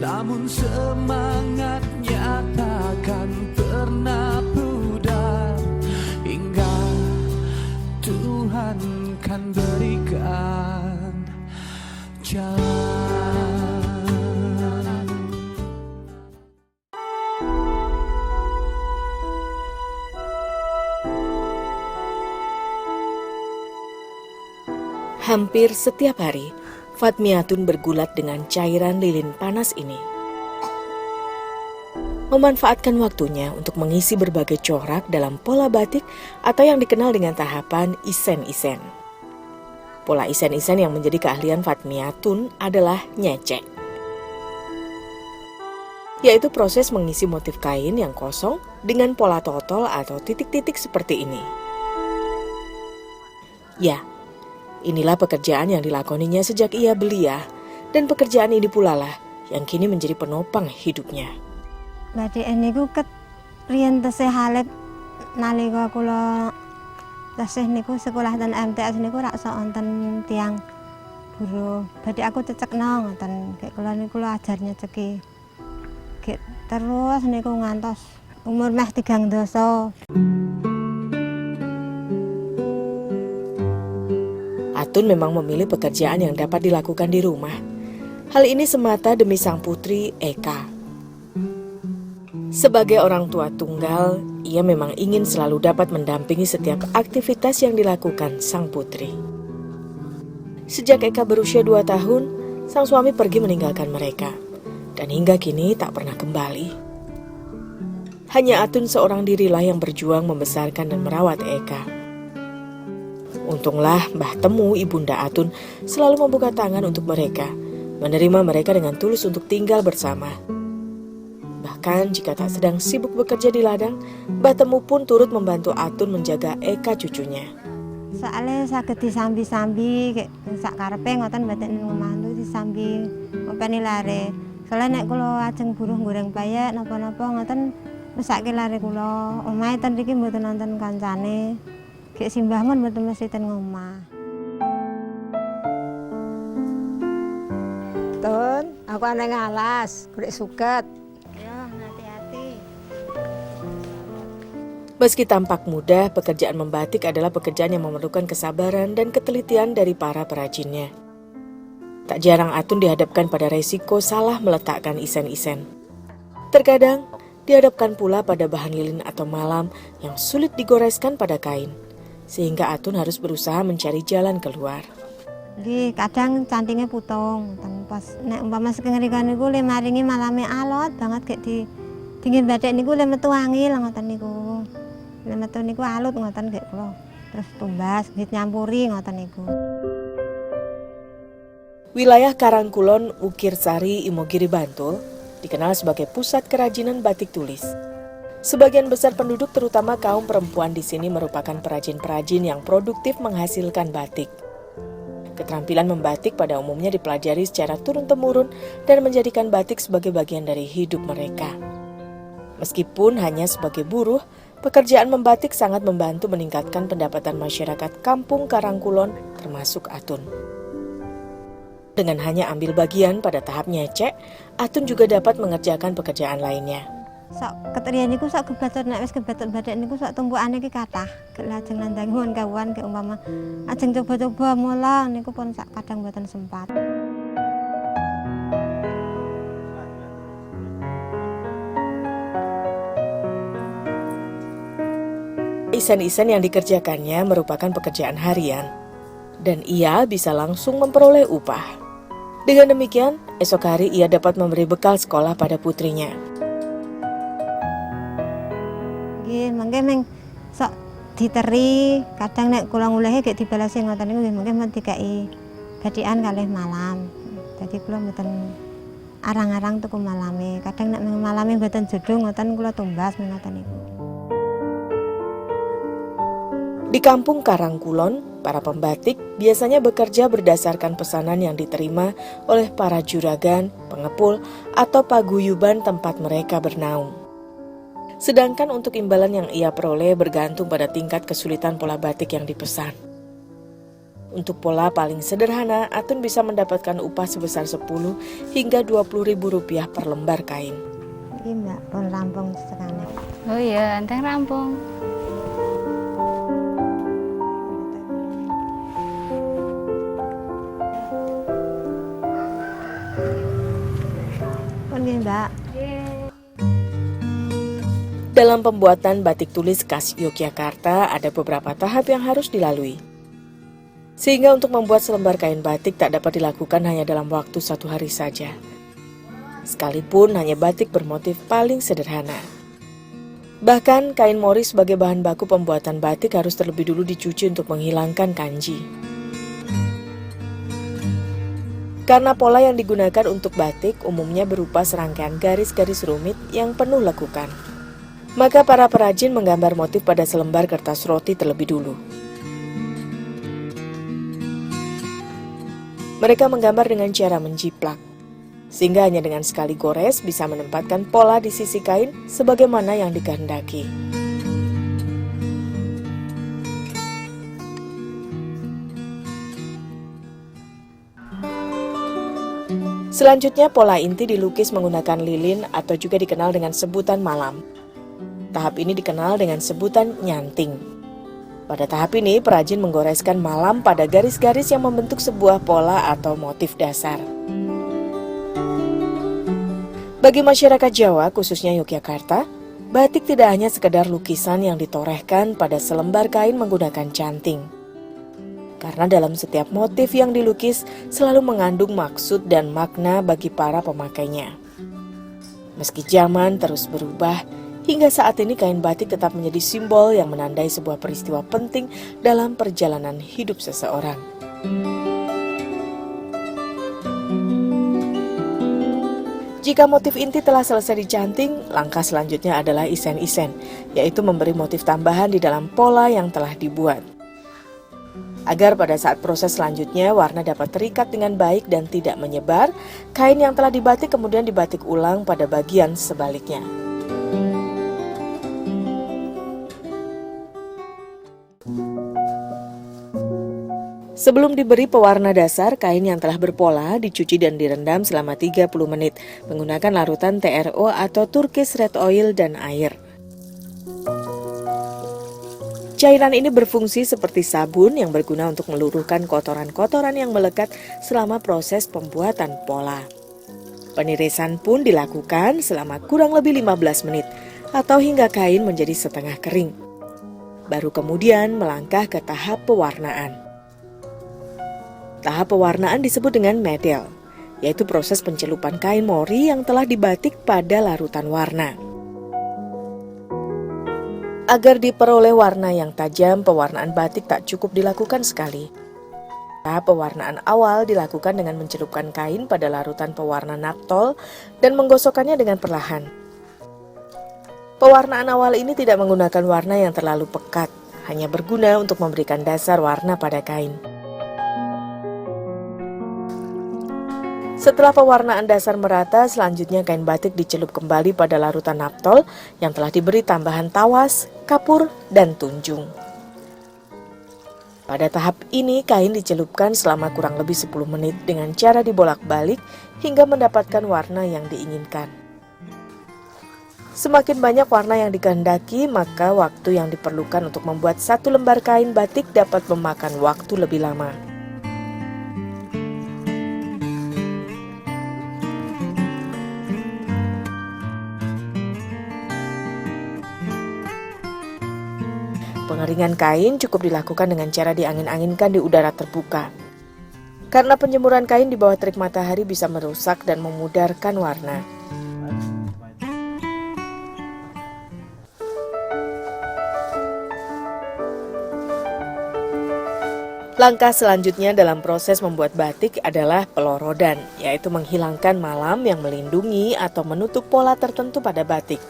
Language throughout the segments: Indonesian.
namun semangatnya takkan pernah pudar hingga Tuhan kan berikan jalan. Hampir setiap hari, Fatmiatun bergulat dengan cairan lilin panas ini. Memanfaatkan waktunya untuk mengisi berbagai corak dalam pola batik atau yang dikenal dengan tahapan isen-isen. Pola isen-isen yang menjadi keahlian Fatmiatun adalah nyecek, yaitu proses mengisi motif kain yang kosong dengan pola totol atau titik-titik seperti ini. Ya, inilah pekerjaan yang dilakoninya sejak ia belia, dan pekerjaan ini pula lah yang kini menjadi penopang hidupnya. Batik niku ket riyen tesih halep nalika kula tesih niku sekolah ten MTS niku rak sok wonten tiyang guru. Batik aku cecekno ngoten, gek kula niku ajar nyeceki. Gek terus niku ngantos umur meh 3 doso. Atun memang memilih pekerjaan yang dapat dilakukan di rumah. Hal ini semata demi sang putri Eka. Sebagai orang tua tunggal, ia memang ingin selalu dapat mendampingi setiap aktivitas yang dilakukan sang putri. Sejak Eka berusia 2 tahun, sang suami pergi meninggalkan mereka, dan hingga kini tak pernah kembali. Hanya Atun seorang dirilah yang berjuang membesarkan dan merawat Eka. Untunglah Mbah Temu, ibunda Atun, selalu membuka tangan untuk mereka, menerima mereka dengan tulus untuk tinggal bersama. Bahkan jika tak sedang sibuk bekerja di ladang, Mbah Temu pun turut membantu Atun menjaga Eka cucunya. Soalnya saged disambi-sambi kayak sak karepe ngoten mboten ngomah disambi ngopeni lare. Soalnya nek kula ajeng buruh goreng bayek napa-napa ngoten mesake lare kula. Omahe ten mriki mboten nonton kancane. Gek simbah mun mboten mesti ten ngomah. Tun, aku ana ngalas, golek suket. Ya, hati-hati. Meski tampak mudah, pekerjaan membatik adalah pekerjaan yang memerlukan kesabaran dan ketelitian dari para perajinnya. Tak jarang Atun dihadapkan pada resiko salah meletakkan isen-isen. Terkadang, dihadapkan pula pada bahan lilin atau malam yang sulit digoreskan pada kain, sehingga Atun harus berusaha mencari jalan keluar. Di kadang cantingnya putung, pas nek umpama sekengerikan niku le maringi malame alot banget gek di dingin batik niku le metu angin ngoten niku. Le metu niku alut ngoten gek kula. Terus tumbas nyampuri ngoten niku. Wilayah Karangkulon, Ukirsari, Imogiri, Bantul dikenal sebagai pusat kerajinan batik tulis. Sebagian besar penduduk terutama kaum perempuan di sini merupakan perajin-perajin yang produktif menghasilkan batik. Keterampilan membatik pada umumnya dipelajari secara turun-temurun dan menjadikan batik sebagai bagian dari hidup mereka. Meskipun hanya sebagai buruh, pekerjaan membatik sangat membantu meningkatkan pendapatan masyarakat kampung Karangkulon termasuk Atun. Dengan hanya ambil bagian pada tahap nyecek, Atun juga dapat mengerjakan pekerjaan lainnya. Sok keterian niku sok kebacut nek wis kebacut batik niku sok tumpukane iki kathah. Gek lajeng nandhangi wong kawan gek umpama ajeng coba-coba mula niku pun sak kadang mboten sempat. Isen-isen yang dikerjakannya merupakan pekerjaan harian, dan ia bisa langsung memperoleh upah. Dengan demikian, esok hari ia dapat memberi bekal sekolah pada putrinya. Nggih, mangke meng sok diteri, kadang nek kula ngulehe gek dibalasi ngoten niku nggih mangke men dikai batikan kalih malam. Dadi kula mboten arang-arang tuku malame. Kadang nek malame mboten jodoh ngoten kula tumbas ngoten niku. Di kampung Karangkulon, para pembatik biasanya bekerja berdasarkan pesanan yang diterima oleh para juragan, pengepul, atau paguyuban tempat mereka bernaung. Sedangkan untuk imbalan yang ia peroleh bergantung pada tingkat kesulitan pola batik yang dipesan. Untuk pola paling sederhana, Atun bisa mendapatkan upah sebesar 10 hingga 20 ribu rupiah per lembar kain. Iya mbak, pun rampung sekarang. Oh iya, enteng rampung. Pun gini mbak. Dalam pembuatan batik tulis khas Yogyakarta ada beberapa tahap yang harus dilalui. Sehingga untuk membuat selembar kain batik tak dapat dilakukan hanya dalam waktu 1 hari saja. Sekalipun hanya batik bermotif paling sederhana. Bahkan kain mori sebagai bahan baku pembuatan batik harus terlebih dulu dicuci untuk menghilangkan kanji. Karena pola yang digunakan untuk batik umumnya berupa serangkaian garis-garis rumit yang penuh lekukan. Maka para perajin menggambar motif pada selembar kertas roti terlebih dulu. Mereka menggambar dengan cara menjiplak, sehingga hanya dengan sekali gores bisa menempatkan pola di sisi kain sebagaimana yang dikehendaki. Selanjutnya pola inti dilukis menggunakan lilin atau juga dikenal dengan sebutan malam. Tahap ini dikenal dengan sebutan nyanting. Pada tahap ini, perajin menggoreskan malam pada garis-garis yang membentuk sebuah pola atau motif dasar. Bagi masyarakat Jawa, khususnya Yogyakarta, batik tidak hanya sekedar lukisan yang ditorehkan pada selembar kain menggunakan canting. Karena dalam setiap motif yang dilukis selalu mengandung maksud dan makna bagi para pemakainya. Meski zaman terus berubah, hingga saat ini kain batik tetap menjadi simbol yang menandai sebuah peristiwa penting dalam perjalanan hidup seseorang. Jika motif inti telah selesai dicanting, langkah selanjutnya adalah isen-isen, yaitu memberi motif tambahan di dalam pola yang telah dibuat. Agar pada saat proses selanjutnya warna dapat terikat dengan baik dan tidak menyebar, kain yang telah dibatik kemudian dibatik ulang pada bagian sebaliknya. Sebelum diberi pewarna dasar, kain yang telah berpola dicuci dan direndam selama 30 menit menggunakan larutan TRO atau Turkish Red Oil dan air. Cairan ini berfungsi seperti sabun yang berguna untuk meluruhkan kotoran-kotoran yang melekat selama proses pembuatan pola. Penirisan pun dilakukan selama kurang lebih 15 menit atau hingga kain menjadi setengah kering. Baru kemudian melangkah ke tahap pewarnaan. Tahap pewarnaan disebut dengan medel, yaitu proses pencelupan kain mori yang telah dibatik pada larutan warna. Agar diperoleh warna yang tajam, pewarnaan batik tak cukup dilakukan sekali. Tahap pewarnaan awal dilakukan dengan mencelupkan kain pada larutan pewarna naptol dan menggosokkannya dengan perlahan. Pewarnaan awal ini tidak menggunakan warna yang terlalu pekat, hanya berguna untuk memberikan dasar warna pada kain. Setelah pewarnaan dasar merata, selanjutnya kain batik dicelup kembali pada larutan naptol yang telah diberi tambahan tawas, kapur, dan tunjung. Pada tahap ini, kain dicelupkan selama kurang lebih 10 menit dengan cara dibolak-balik hingga mendapatkan warna yang diinginkan. Semakin banyak warna yang dikehendaki, maka waktu yang diperlukan untuk membuat satu lembar kain batik dapat memakan waktu lebih lama. Pengeringan kain cukup dilakukan dengan cara diangin-anginkan di udara terbuka. Karena penjemuran kain di bawah terik matahari bisa merusak dan memudarkan warna. Langkah selanjutnya dalam proses membuat batik adalah pelorodan, yaitu menghilangkan malam yang melindungi atau menutup pola tertentu pada batik.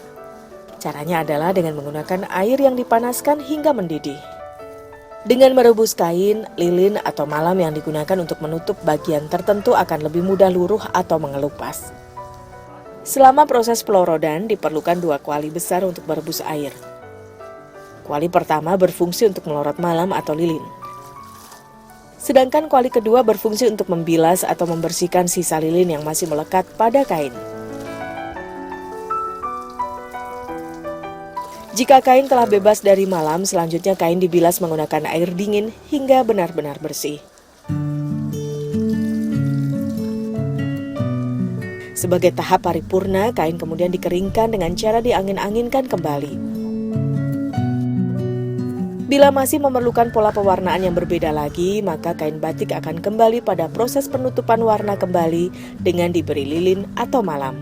Caranya adalah dengan menggunakan air yang dipanaskan hingga mendidih. Dengan merebus kain, lilin atau malam yang digunakan untuk menutup bagian tertentu akan lebih mudah luruh atau mengelupas. Selama proses pelorodan diperlukan 2 kuali besar untuk merebus air. Kuali pertama berfungsi untuk melorot malam atau lilin. Sedangkan kuali kedua berfungsi untuk membilas atau membersihkan sisa lilin yang masih melekat pada kain. Jika kain telah bebas dari malam, selanjutnya kain dibilas menggunakan air dingin hingga benar-benar bersih. Sebagai tahap paripurna, kain kemudian dikeringkan dengan cara diangin-anginkan kembali. Bila masih memerlukan pola pewarnaan yang berbeda lagi, maka kain batik akan kembali pada proses penutupan warna kembali dengan diberi lilin atau malam.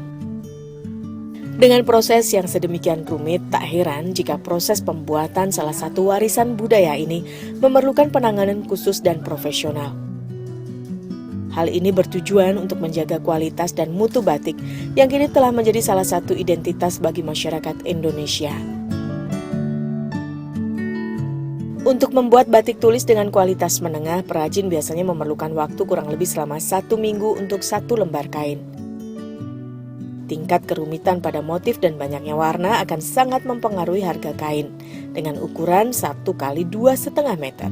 Dengan proses yang sedemikian rumit, tak heran jika proses pembuatan salah satu warisan budaya ini memerlukan penanganan khusus dan profesional. Hal ini bertujuan untuk menjaga kualitas dan mutu batik yang kini telah menjadi salah satu identitas bagi masyarakat Indonesia. Untuk membuat batik tulis dengan kualitas menengah, perajin biasanya memerlukan waktu kurang lebih selama 1 minggu untuk 1 lembar kain. Tingkat kerumitan pada motif dan banyaknya warna akan sangat mempengaruhi harga kain, dengan ukuran 1 x 2,5 meter.